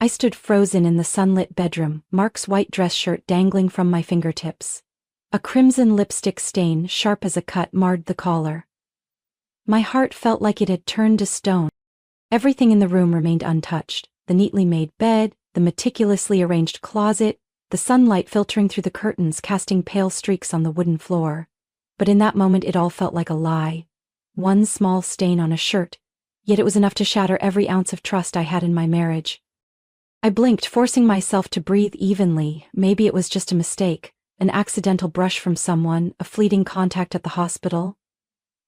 I stood frozen in the sunlit bedroom, Mark's white dress shirt dangling from my fingertips. A crimson lipstick stain, sharp as a cut, marred the collar. My heart felt like it had turned to stone. Everything in the room remained untouched. The neatly made bed, the meticulously arranged closet, the sunlight filtering through the curtains casting pale streaks on the wooden floor. But in that moment it all felt like a lie. One small stain on a shirt, yet it was enough to shatter every ounce of trust I had in my marriage. I blinked, forcing myself to breathe evenly. Maybe it was just a mistake, an accidental brush from someone, a fleeting contact at the hospital.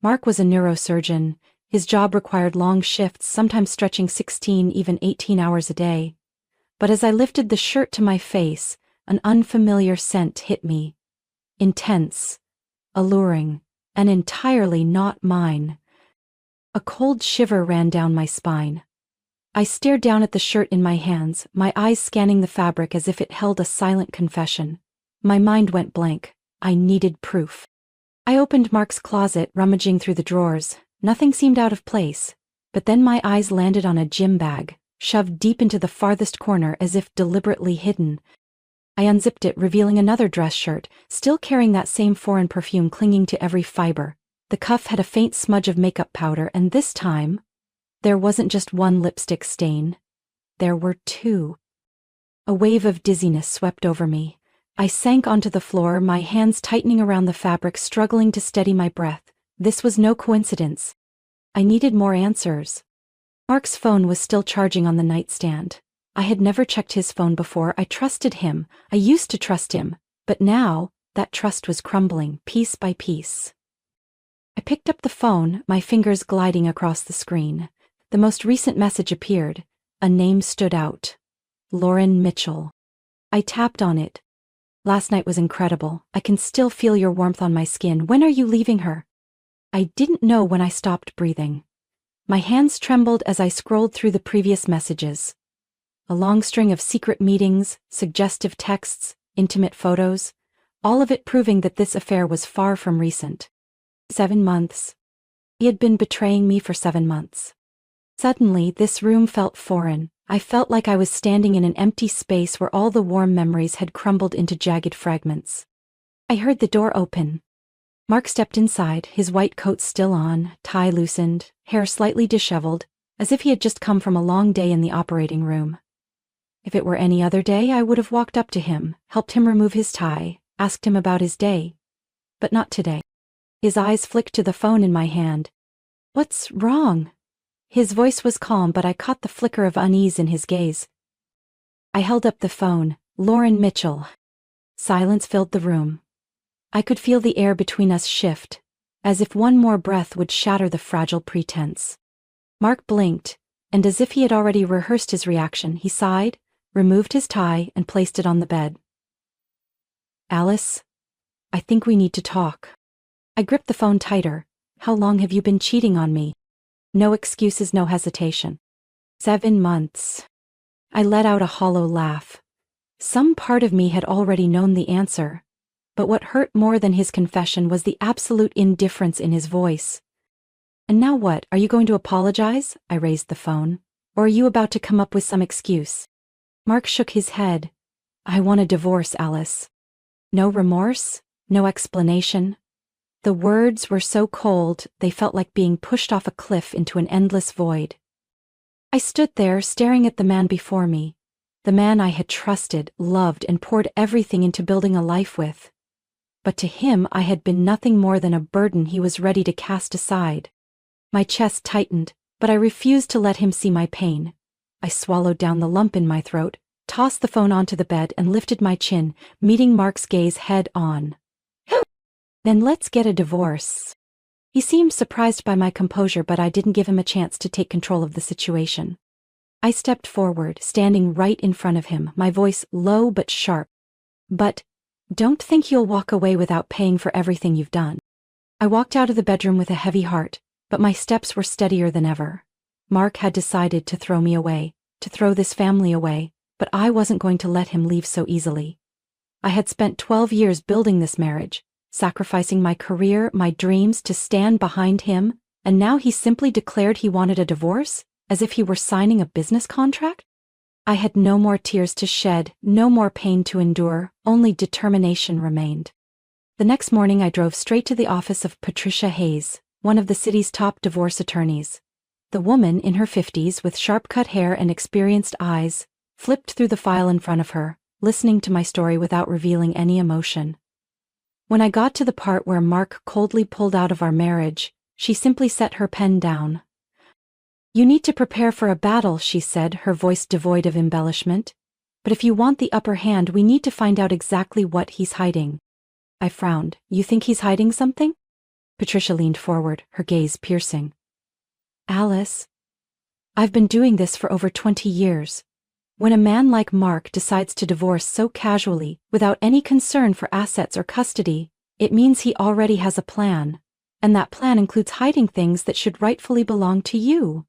Mark was a neurosurgeon. His job required long shifts, sometimes stretching 16, even 18 hours a day. But as I lifted the shirt to my face, an unfamiliar scent hit me. Intense, alluring, and entirely not mine. A cold shiver ran down my spine. I stared down at the shirt in my hands, my eyes scanning the fabric as if it held a silent confession. My mind went blank. I needed proof. I opened Mark's closet, rummaging through the drawers. Nothing seemed out of place. But then my eyes landed on a gym bag, shoved deep into the farthest corner as if deliberately hidden. I unzipped it, revealing another dress shirt, still carrying that same foreign perfume clinging to every fiber. The cuff had a faint smudge of makeup powder, and this time, there wasn't just one lipstick stain. There were two. A wave of dizziness swept over me. I sank onto the floor, my hands tightening around the fabric, struggling to steady my breath. This was no coincidence. I needed more answers. Mark's phone was still charging on the nightstand. I had never checked his phone before. I trusted him. I used to trust him. But now, that trust was crumbling, piece by piece. I picked up the phone, my fingers gliding across the screen. The most recent message appeared. A name stood out. Lauren Mitchell. I tapped on it. Last night was incredible. I can still feel your warmth on my skin. When are you leaving her? I didn't know when I stopped breathing. My hands trembled as I scrolled through the previous messages. A long string of secret meetings, suggestive texts, intimate photos, all of it proving that this affair was far from recent. 7 months. He had been betraying me for 7 months. Suddenly, this room felt foreign. I felt like I was standing in an empty space where all the warm memories had crumbled into jagged fragments. I heard the door open. Mark stepped inside, his white coat still on, tie loosened, hair slightly disheveled, as if he had just come from a long day in the operating room. If it were any other day, I would have walked up to him, helped him remove his tie, asked him about his day. But not today. His eyes flicked to the phone in my hand. "What's wrong?" His voice was calm, but I caught the flicker of unease in his gaze. I held up the phone. Lauren Mitchell. Silence filled the room. I could feel the air between us shift, as if one more breath would shatter the fragile pretense. Mark blinked, and as if he had already rehearsed his reaction, he sighed, removed his tie, and placed it on the bed. "Alice, I think we need to talk." I gripped the phone tighter. "How long have you been cheating on me?" No excuses, no hesitation. 7 months. I let out a hollow laugh. Some part of me had already known the answer, but what hurt more than his confession was the absolute indifference in his voice. "And now what? Are you going to apologize?" I raised the phone. "Or are you about to come up with some excuse?" Mark shook his head. "I want a divorce, Alice." No remorse, no explanation. The words were so cold, they felt like being pushed off a cliff into an endless void. I stood there, staring at the man before me, the man I had trusted, loved, and poured everything into building a life with. But to him I had been nothing more than a burden he was ready to cast aside. My chest tightened, but I refused to let him see my pain. I swallowed down the lump in my throat, tossed the phone onto the bed, and lifted my chin, meeting Mark's gaze head on. "Then let's get a divorce." He seemed surprised by my composure, but I didn't give him a chance to take control of the situation. I stepped forward, standing right in front of him, my voice low but sharp. "But don't think you'll walk away without paying for everything you've done." I walked out of the bedroom with a heavy heart, but my steps were steadier than ever. Mark had decided to throw me away, to throw this family away, but I wasn't going to let him leave so easily. I had spent 12 years building this marriage, sacrificing my career, my dreams to stand behind him, and now he simply declared he wanted a divorce, as if he were signing a business contract? I had no more tears to shed, no more pain to endure, only determination remained. The next morning I drove straight to the office of Patricia Hayes, one of the city's top divorce attorneys. The woman, in her 50s with sharp-cut hair and experienced eyes, flipped through the file in front of her, listening to my story without revealing any emotion. When I got to the part where Mark coldly pulled out of our marriage, she simply set her pen down. "You need to prepare for a battle," she said, her voice devoid of embellishment. "But if you want the upper hand, we need to find out exactly what he's hiding." I frowned. "You think he's hiding something?" Patricia leaned forward, her gaze piercing. "Alice, I've been doing this for over 20 years. When a man like Mark decides to divorce so casually, without any concern for assets or custody, it means he already has a plan. And that plan includes hiding things that should rightfully belong to you."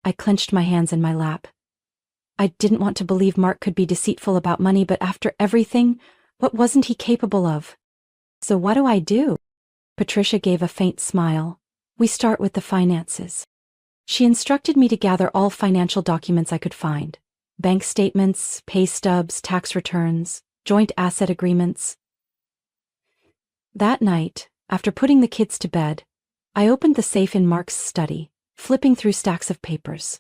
I clenched my hands in my lap. I didn't want to believe Mark could be deceitful about money, but after everything, what wasn't he capable of? "So what do I do?" Patricia gave a faint smile. "We start with the finances." She instructed me to gather all financial documents I could find. Bank statements, pay stubs, tax returns, joint asset agreements. That night, after putting the kids to bed, I opened the safe in Mark's study, flipping through stacks of papers.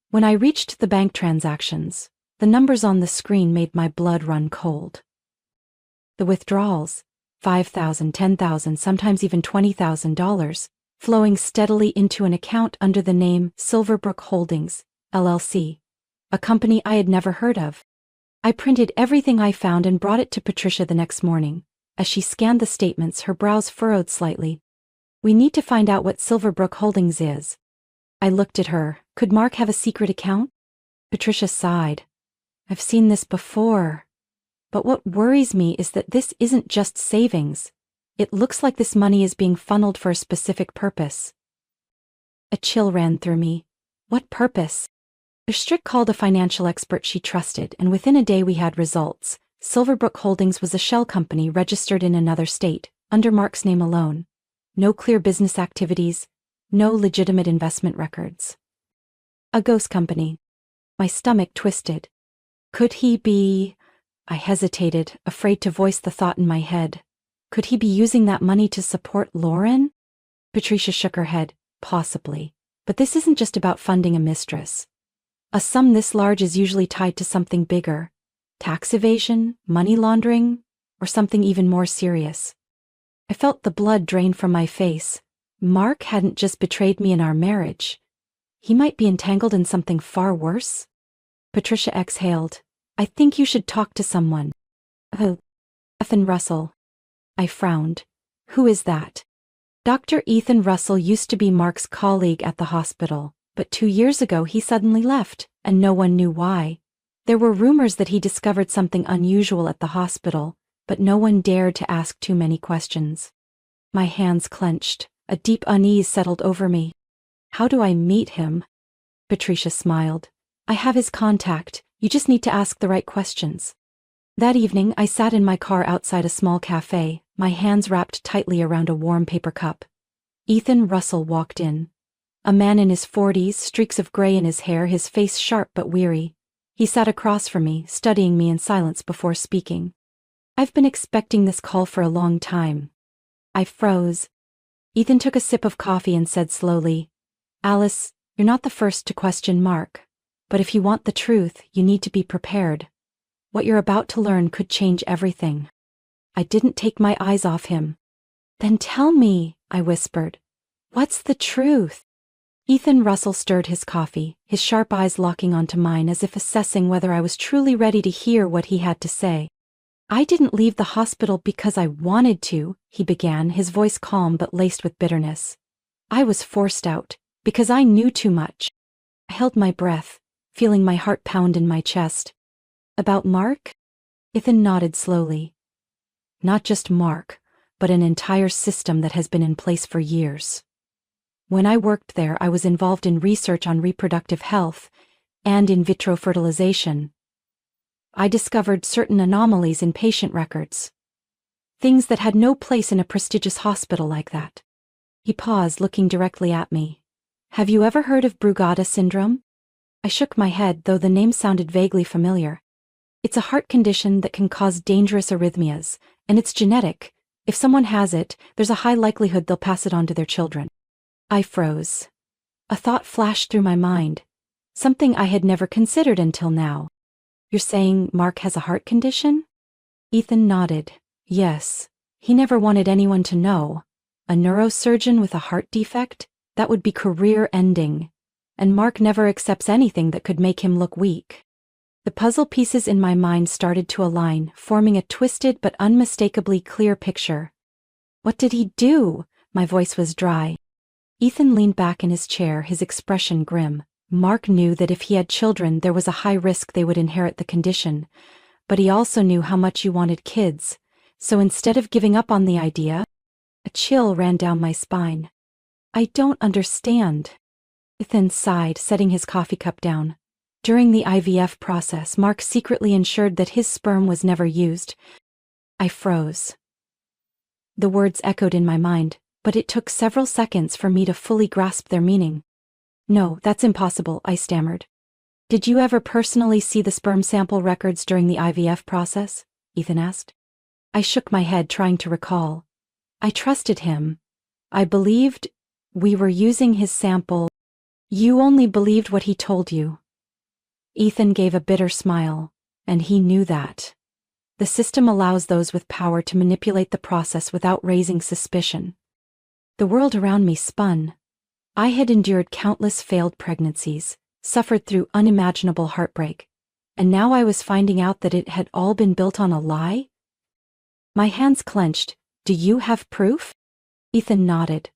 When I reached the bank transactions, the numbers on the screen made my blood run cold. The withdrawals, $5,000, $10,000, sometimes even $20,000, flowing steadily into an account under the name Silverbrook Holdings, LLC, a company I had never heard of. I printed everything I found and brought it to Patricia the next morning. As she scanned the statements, her brows furrowed slightly. "We need to find out what Silverbrook Holdings is." I looked at her. Could Mark have a secret account? Patricia sighed. "I've seen this before. But what worries me is that this isn't just savings. It looks like this money is being funneled for a specific purpose." A chill ran through me. What purpose? Strick called a financial expert she trusted, and within a day we had results. Silverbrook Holdings was a shell company registered in another state, under Mark's name alone. No clear business activities, no legitimate investment records. A ghost company. My stomach twisted. Could he be... I hesitated, afraid to voice the thought in my head. Could he be using that money to support Lauren? Patricia shook her head. Possibly. But this isn't just about funding a mistress. A sum this large is usually tied to something bigger. Tax evasion, money laundering, or something even more serious. I felt the blood drain from my face. Mark hadn't just betrayed me in our marriage. He might be entangled in something far worse. Patricia exhaled. "I think you should talk to someone." "Oh, Ethan Russell." I frowned. "Who is that?" Dr. Ethan Russell used to be Mark's colleague at the hospital, but 2 years ago he suddenly left, and no one knew why. There were rumors that he discovered something unusual at the hospital, but no one dared to ask too many questions. My hands clenched. A deep unease settled over me. "How do I meet him?" Patricia smiled. "I have his contact. You just need to ask the right questions." That evening, I sat in my car outside a small cafe, my hands wrapped tightly around a warm paper cup. Ethan Russell walked in. A man in his 40s, streaks of gray in his hair, his face sharp but weary. He sat across from me, studying me in silence before speaking. "I've been expecting this call for a long time." I froze. Ethan took a sip of coffee and said slowly, "Alice, you're not the first to question Mark. But if you want the truth, you need to be prepared. What you're about to learn could change everything." I didn't take my eyes off him. "Then tell me," I whispered. "What's the truth?" Ethan Russell stirred his coffee, his sharp eyes locking onto mine as if assessing whether I was truly ready to hear what he had to say. "I didn't leave the hospital because I wanted to," he began, his voice calm but laced with bitterness. "I was forced out, because I knew too much." I held my breath, feeling my heart pound in my chest. "About Mark?" Ethan nodded slowly. "Not just Mark, but an entire system that has been in place for years. When I worked there, I was involved in research on reproductive health and in vitro fertilization. I discovered certain anomalies in patient records. Things that had no place in a prestigious hospital like that." He paused, looking directly at me. "Have you ever heard of Brugada syndrome?" I shook my head, though the name sounded vaguely familiar. It's a heart condition that can cause dangerous arrhythmias, and it's genetic. If someone has it, there's a high likelihood they'll pass it on to their children. I froze. A thought flashed through my mind. Something I had never considered until now. You're saying Mark has a heart condition? Ethan nodded. Yes. He never wanted anyone to know. A neurosurgeon with a heart defect? That would be career-ending. And Mark never accepts anything that could make him look weak. The puzzle pieces in my mind started to align, forming a twisted but unmistakably clear picture. What did he do? My voice was dry. Ethan leaned back in his chair, his expression grim. Mark knew that if he had children, there was a high risk they would inherit the condition. But he also knew how much you wanted kids. So instead of giving up on the idea, a chill ran down my spine. I don't understand. Ethan sighed, setting his coffee cup down. During the IVF process, Mark secretly ensured that his sperm was never used. I froze. The words echoed in my mind, but it took several seconds for me to fully grasp their meaning. No, that's impossible, I stammered. Did you ever personally see the sperm sample records during the IVF process? Ethan asked. I shook my head, trying to recall. I trusted him. I believed we were using his sample. You only believed what he told you. Ethan gave a bitter smile, and he knew that. The system allows those with power to manipulate the process without raising suspicion. The world around me spun. I had endured countless failed pregnancies, suffered through unimaginable heartbreak, and now I was finding out that it had all been built on a lie? My hands clenched. Do you have proof? Ethan nodded.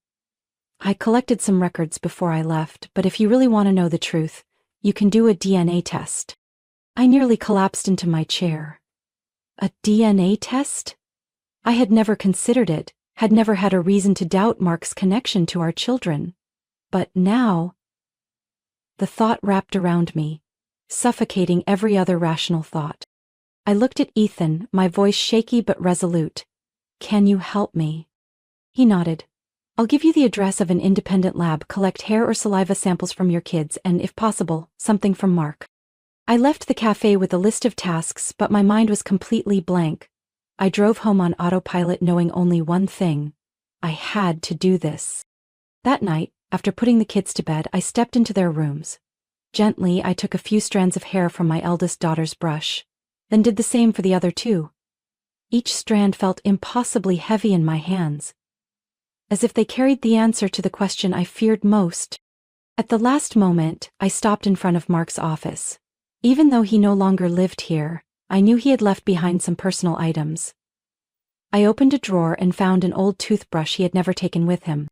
I collected some records before I left, but if you really want to know the truth, you can do a DNA test. I nearly collapsed into my chair. A DNA test? I had never considered it, had never had a reason to doubt Mark's connection to our children. But now, the thought wrapped around me, suffocating every other rational thought. I looked at Ethan, my voice shaky but resolute. Can you help me? He nodded. I'll give you the address of an independent lab, collect hair or saliva samples from your kids, and if possible, something from Mark. I left the cafe with a list of tasks, but my mind was completely blank. I drove home on autopilot, knowing only one thing. I had to do this. That night, after putting the kids to bed, I stepped into their rooms. Gently, I took a few strands of hair from my eldest daughter's brush, then did the same for the other two. Each strand felt impossibly heavy in my hands, as if they carried the answer to the question I feared most. At the last moment, I stopped in front of Mark's office. Even though he no longer lived here, I knew he had left behind some personal items. I opened a drawer and found an old toothbrush he had never taken with him.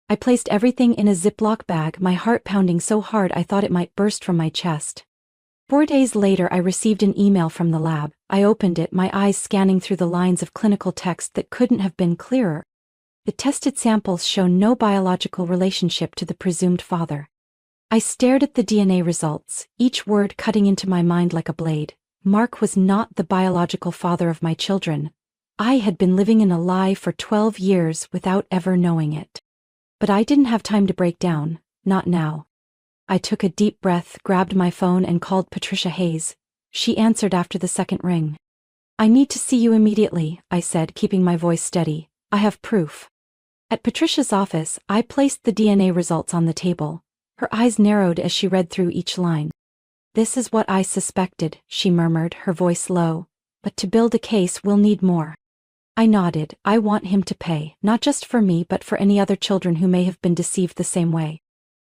I placed everything in a Ziploc bag, my heart pounding so hard I thought it might burst from my chest. 4 days later, I received an email from the lab. I opened it, my eyes scanning through the lines of clinical text that couldn't have been clearer. The tested samples show no biological relationship to the presumed father. I stared at the DNA results, each word cutting into my mind like a blade. Mark was not the biological father of my children. I had been living in a lie for 12 years without ever knowing it. But I didn't have time to break down, not now. I took a deep breath, grabbed my phone and called Patricia Hayes. She answered after the second ring. I need to see you immediately, I said, keeping my voice steady. I have proof. At Patricia's office, I placed the DNA results on the table. Her eyes narrowed as she read through each line. This is what I suspected, she murmured, her voice low. But to build a case, we'll need more. I nodded. I want him to pay, not just for me but for any other children who may have been deceived the same way.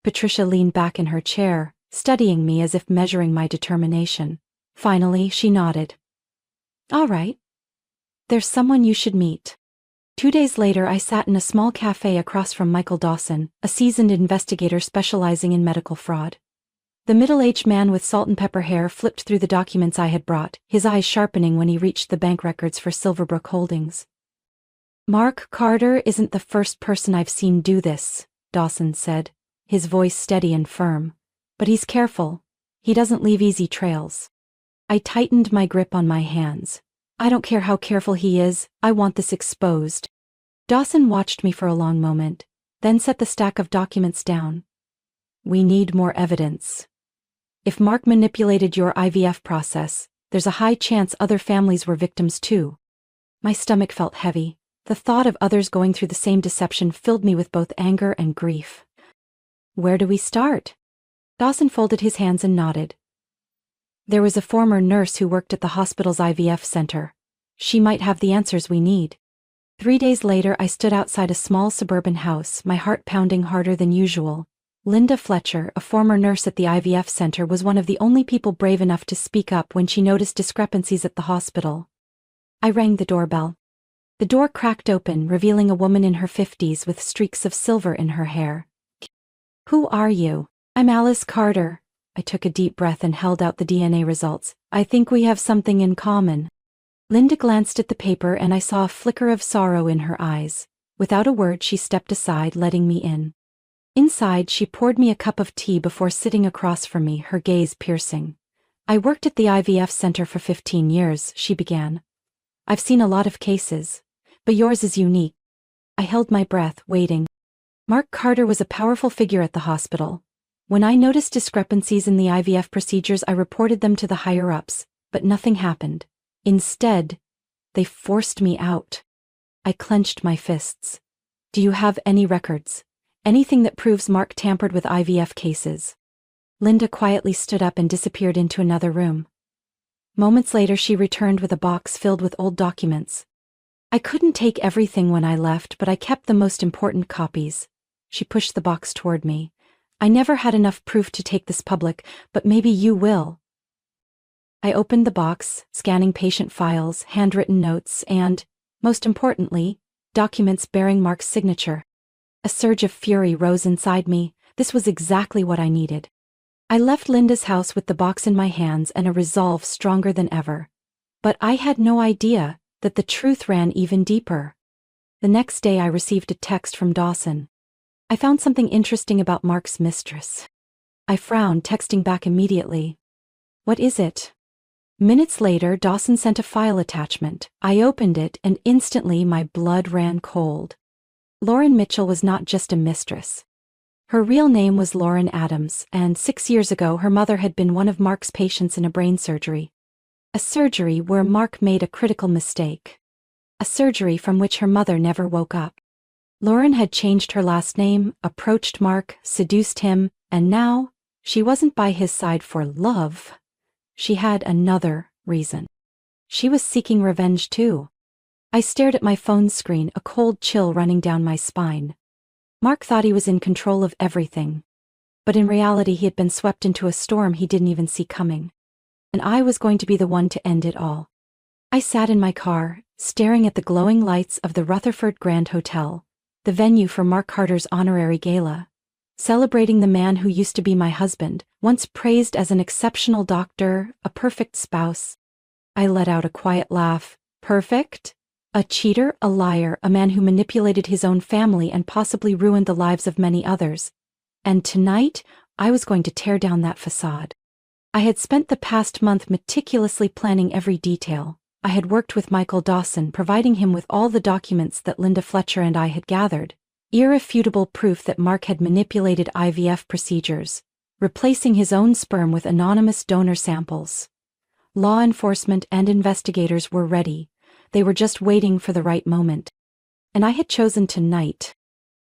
Patricia leaned back in her chair, studying me as if measuring my determination. Finally, she nodded. All right. There's someone you should meet. 2 days later, I sat in a small cafe across from Michael Dawson, a seasoned investigator specializing in medical fraud. The middle-aged man with salt and pepper hair flipped through the documents I had brought, his eyes sharpening when he reached the bank records for Silverbrook Holdings. Mark Carter isn't the first person I've seen do this, Dawson said, his voice steady and firm. But he's careful. He doesn't leave easy trails. I tightened my grip on my hands. I don't care how careful he is, I want this exposed. Dawson watched me for a long moment, then set the stack of documents down. We need more evidence. If Mark manipulated your IVF process, there's a high chance other families were victims too. My stomach felt heavy. The thought of others going through the same deception filled me with both anger and grief. Where do we start? Dawson folded his hands and nodded. There was a former nurse who worked at the hospital's IVF center. She might have the answers we need. 3 days later, I stood outside a small suburban house, my heart pounding harder than usual. Linda Fletcher, a former nurse at the IVF center, was one of the only people brave enough to speak up when she noticed discrepancies at the hospital. I rang the doorbell. The door cracked open, revealing a woman in her 50s with streaks of silver in her hair. Who are you? I'm Alice Carter. I took a deep breath and held out the DNA results. I think we have something in common. Linda glanced at the paper and I saw a flicker of sorrow in her eyes. Without a word, she stepped aside, letting me in. Inside, she poured me a cup of tea before sitting across from me, her gaze piercing. I worked at the IVF center for 15 years, she began. I've seen a lot of cases, but yours is unique. I held my breath, waiting. Mark Carter was a powerful figure at the hospital. When I noticed discrepancies in the IVF procedures, I reported them to the higher-ups, but nothing happened. Instead, they forced me out. I clenched my fists. Do you have any records? Anything that proves Mark tampered with IVF cases? Linda quietly stood up and disappeared into another room. Moments later, she returned with a box filled with old documents. I couldn't take everything when I left, but I kept the most important copies. She pushed the box toward me. I never had enough proof to take this public, but maybe you will. I opened the box, scanning patient files, handwritten notes, and, most importantly, documents bearing Mark's signature. A surge of fury rose inside me. This was exactly what I needed. I left Linda's house with the box in my hands and a resolve stronger than ever. But I had no idea that the truth ran even deeper. The next day I received a text from Dawson. I found something interesting about Mark's mistress. I frowned, texting back immediately. What is it? Minutes later, Dawson sent a file attachment. I opened it and instantly my blood ran cold. Lauren Mitchell was not just a mistress. Her real name was Lauren Adams, and 6 years ago her mother had been one of Mark's patients in a brain surgery. A surgery where Mark made a critical mistake. A surgery from which her mother never woke up. Lauren had changed her last name, approached Mark, seduced him, and now, she wasn't by his side for love. She had another reason. She was seeking revenge too. I stared at my phone screen, a cold chill running down my spine. Mark thought he was in control of everything. But in reality he had been swept into a storm he didn't even see coming. And I was going to be the one to end it all. I sat in my car, staring at the glowing lights of the Rutherford Grand Hotel, the venue for Mark Carter's honorary gala, celebrating the man who used to be my husband, once praised as an exceptional doctor, a perfect spouse. I let out a quiet laugh. Perfect? A cheater, a liar, a man who manipulated his own family and possibly ruined the lives of many others. And tonight, I was going to tear down that facade. I had spent the past month meticulously planning every detail. I had worked with Michael Dawson, providing him with all the documents that Linda Fletcher and I had gathered, irrefutable proof that Mark had manipulated IVF procedures, replacing his own sperm with anonymous donor samples. Law enforcement and investigators were ready. They were just waiting for the right moment. And I had chosen tonight.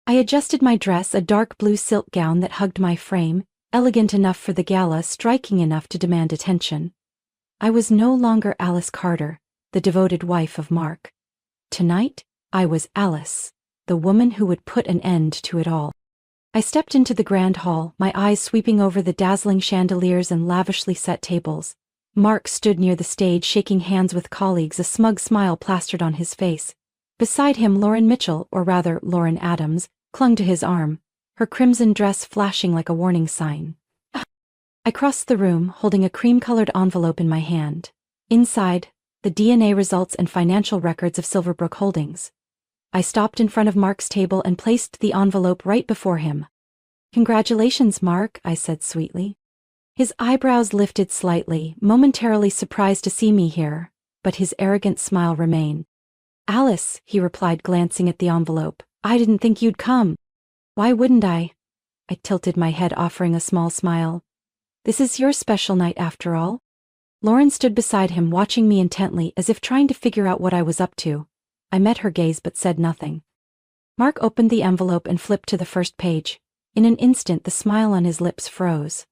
I adjusted my dress, a dark blue silk gown that hugged my frame, elegant enough for the gala, striking enough to demand attention. I was no longer Alice Carter, the devoted wife of Mark. Tonight, I was Alice, the woman who would put an end to it all. I stepped into the grand hall, my eyes sweeping over the dazzling chandeliers and lavishly set tables. Mark stood near the stage, shaking hands with colleagues, a smug smile plastered on his face. Beside him, Lauren Mitchell, or rather Lauren Adams, clung to his arm, her crimson dress flashing like a warning sign. I crossed the room, holding a cream-colored envelope in my hand. Inside, the DNA results and financial records of Silverbrook Holdings. I stopped in front of Mark's table and placed the envelope right before him. "Congratulations, Mark," I said sweetly. His eyebrows lifted slightly, momentarily surprised to see me here, but his arrogant smile remained. "Alice," he replied, glancing at the envelope, "I didn't think you'd come." "Why wouldn't I?" I tilted my head, offering a small smile. This is your special night after all? Lauren stood beside him watching me intently as if trying to figure out what I was up to. I met her gaze but said nothing. Mark opened the envelope and flipped to the first page. In an instant the smile on his lips froze.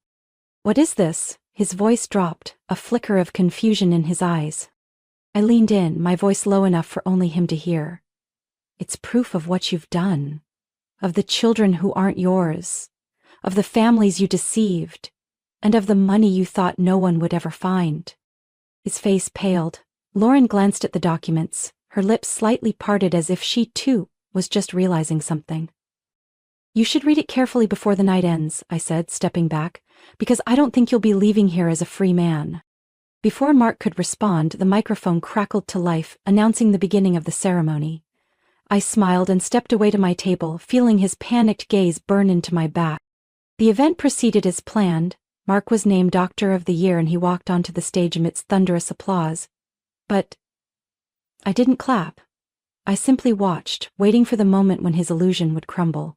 What is this? His voice dropped, a flicker of confusion in his eyes. I leaned in, my voice low enough for only him to hear. It's proof of what you've done. Of the children who aren't yours. Of the families you deceived. And of the money you thought no one would ever find. His face paled. Lauren glanced at the documents, her lips slightly parted as if she, too, was just realizing something. You should read it carefully before the night ends, I said, stepping back, because I don't think you'll be leaving here as a free man. Before Mark could respond, the microphone crackled to life, announcing the beginning of the ceremony. I smiled and stepped away to my table, feeling his panicked gaze burn into my back. The event proceeded as planned. Mark was named Doctor of the Year and he walked onto the stage amidst thunderous applause. But I didn't clap. I simply watched, waiting for the moment when his illusion would crumble.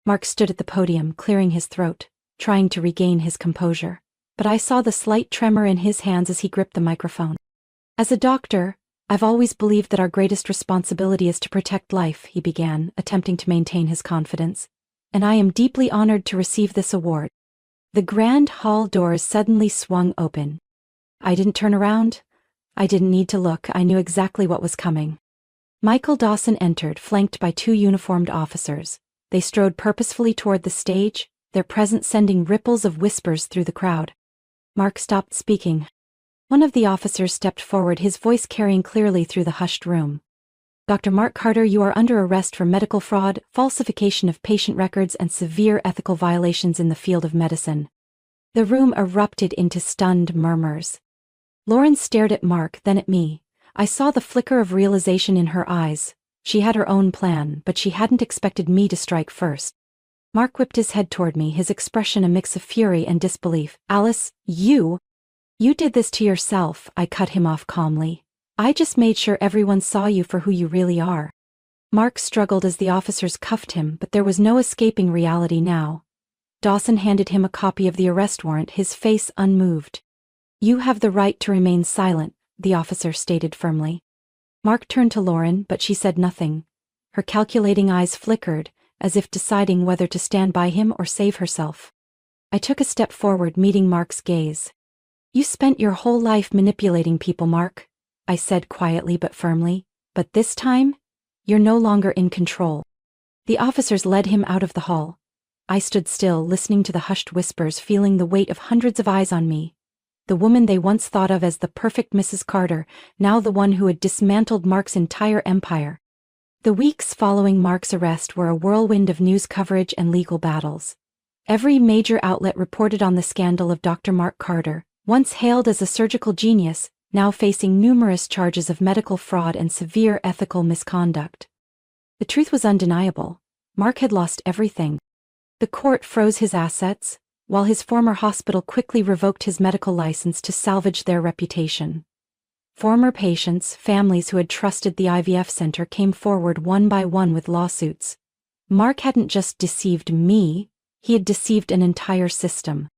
Mark stood at the podium, clearing his throat, trying to regain his composure. But I saw the slight tremor in his hands as he gripped the microphone. As a doctor, I've always believed that our greatest responsibility is to protect life, he began, attempting to maintain his confidence. And I am deeply honored to receive this award. The grand hall doors suddenly swung open. I didn't turn around. I didn't need to look, I knew exactly what was coming. Michael Dawson entered, flanked by two uniformed officers. They strode purposefully toward the stage, their presence sending ripples of whispers through the crowd. Mark stopped speaking. One of the officers stepped forward, his voice carrying clearly through the hushed room. Dr. Mark Carter, you are under arrest for medical fraud, falsification of patient records, and severe ethical violations in the field of medicine. The room erupted into stunned murmurs. Lauren stared at Mark, then at me. I saw the flicker of realization in her eyes. She had her own plan, but she hadn't expected me to strike first. Mark whipped his head toward me, his expression a mix of fury and disbelief. Alice, you did this to yourself, I cut him off calmly. I just made sure everyone saw you for who you really are. Mark struggled as the officers cuffed him, but there was no escaping reality now. Dawson handed him a copy of the arrest warrant, his face unmoved. You have the right to remain silent, the officer stated firmly. Mark turned to Lauren, but she said nothing. Her calculating eyes flickered, as if deciding whether to stand by him or save herself. I took a step forward, meeting Mark's gaze. You spent your whole life manipulating people, Mark, I said quietly but firmly, but this time, you're no longer in control. The officers led him out of the hall. I stood still, listening to the hushed whispers, feeling the weight of hundreds of eyes on me. The woman they once thought of as the perfect Mrs. Carter, now the one who had dismantled Mark's entire empire. The weeks following Mark's arrest were a whirlwind of news coverage and legal battles. Every major outlet reported on the scandal of Dr. Mark Carter, once hailed as a surgical genius, now facing numerous charges of medical fraud and severe ethical misconduct. The truth was undeniable. Mark had lost everything. The court froze his assets, while his former hospital quickly revoked his medical license to salvage their reputation. Former patients, families who had trusted the IVF center came forward one by one with lawsuits. Mark hadn't just deceived me, he had deceived an entire system.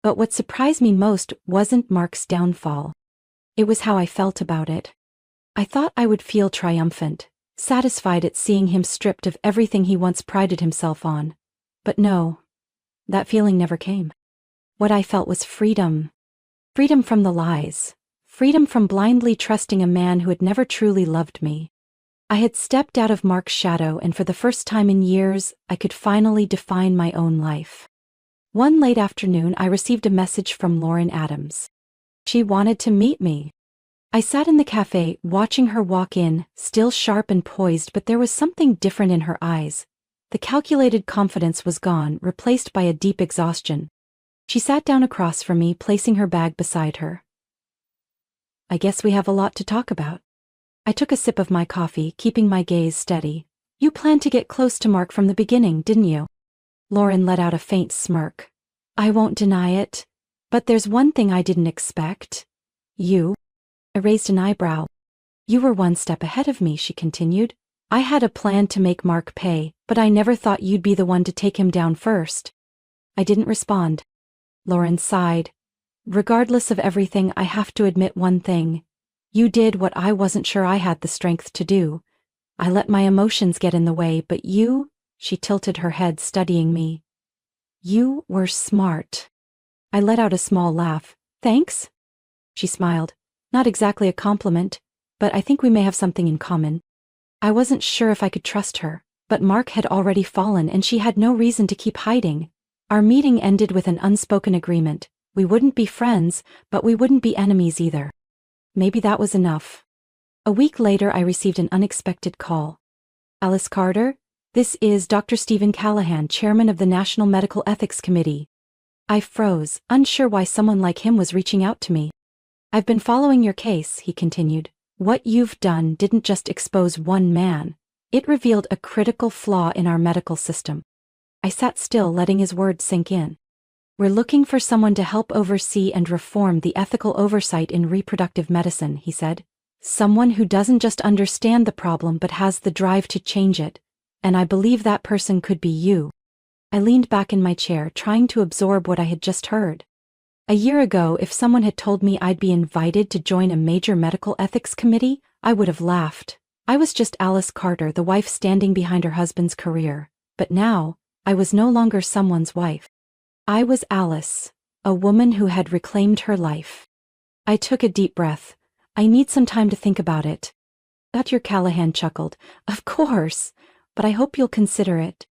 But what surprised me most wasn't Mark's downfall. It was how I felt about it. I thought I would feel triumphant, satisfied at seeing him stripped of everything he once prided himself on. But no, that feeling never came. What I felt was freedom. Freedom from the lies. Freedom from blindly trusting a man who had never truly loved me. I had stepped out of Mark's shadow, and for the first time in years, I could finally define my own life. One late afternoon, I received a message from Lauren Adams. She wanted to meet me. I sat in the cafe, watching her walk in, still sharp and poised, but there was something different in her eyes. The calculated confidence was gone, replaced by a deep exhaustion. She sat down across from me, placing her bag beside her. I guess we have a lot to talk about. I took a sip of my coffee, keeping my gaze steady. You planned to get close to Mark from the beginning, didn't you? Lauren let out a faint smirk. I won't deny it. But there's one thing I didn't expect. You. I raised an eyebrow. You were one step ahead of me, she continued. I had a plan to make Mark pay, but I never thought you'd be the one to take him down first. I didn't respond. Lauren sighed. Regardless of everything, I have to admit one thing. You did what I wasn't sure I had the strength to do. I let my emotions get in the way, but you, she tilted her head, studying me. You were smart. I let out a small laugh. Thanks? She smiled. Not exactly a compliment, but I think we may have something in common. I wasn't sure if I could trust her, but Mark had already fallen and she had no reason to keep hiding. Our meeting ended with an unspoken agreement. We wouldn't be friends, but we wouldn't be enemies either. Maybe that was enough. A week later, I received an unexpected call. Alice Carter, this is Dr. Stephen Callahan, chairman of the National Medical Ethics Committee. I froze, unsure why someone like him was reaching out to me. I've been following your case, he continued. What you've done didn't just expose one man. It revealed a critical flaw in our medical system. I sat still, letting his words sink in. We're looking for someone to help oversee and reform the ethical oversight in reproductive medicine, he said. Someone who doesn't just understand the problem but has the drive to change it. And I believe that person could be you. I leaned back in my chair, trying to absorb what I had just heard. A year ago, if someone had told me I'd be invited to join a major medical ethics committee, I would have laughed. I was just Alice Carter, the wife standing behind her husband's career. But now, I was no longer someone's wife. I was Alice, a woman who had reclaimed her life. I took a deep breath. I need some time to think about it. Dr. Callahan chuckled. Of course, but I hope you'll consider it.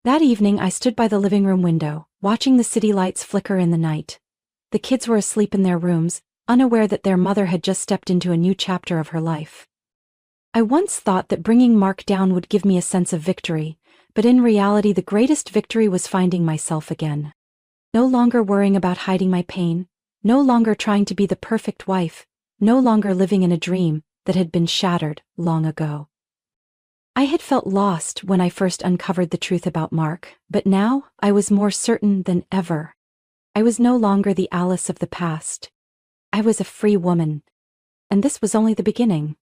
That evening I stood by the living room window, watching the city lights flicker in the night. The kids were asleep in their rooms, unaware that their mother had just stepped into a new chapter of her life. I once thought that bringing Mark down would give me a sense of victory, but in reality the greatest victory was finding myself again. No longer worrying about hiding my pain, no longer trying to be the perfect wife, no longer living in a dream that had been shattered long ago. I had felt lost when I first uncovered the truth about Mark, but now I was more certain than ever. I was no longer the Alice of the past. I was a free woman. And this was only the beginning.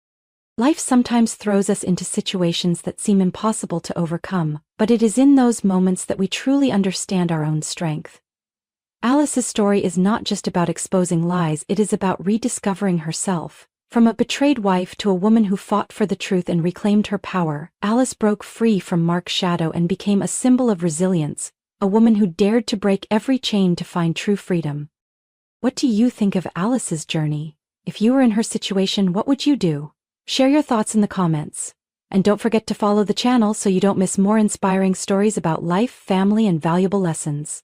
Life sometimes throws us into situations that seem impossible to overcome, but it is in those moments that we truly understand our own strength. Alice's story is not just about exposing lies, it is about rediscovering herself. From a betrayed wife to a woman who fought for the truth and reclaimed her power, Alice broke free from Mark's shadow and became a symbol of resilience, a woman who dared to break every chain to find true freedom. What do you think of Alice's journey? If you were in her situation, what would you do? Share your thoughts in the comments. And don't forget to follow the channel so you don't miss more inspiring stories about life, family, and valuable lessons.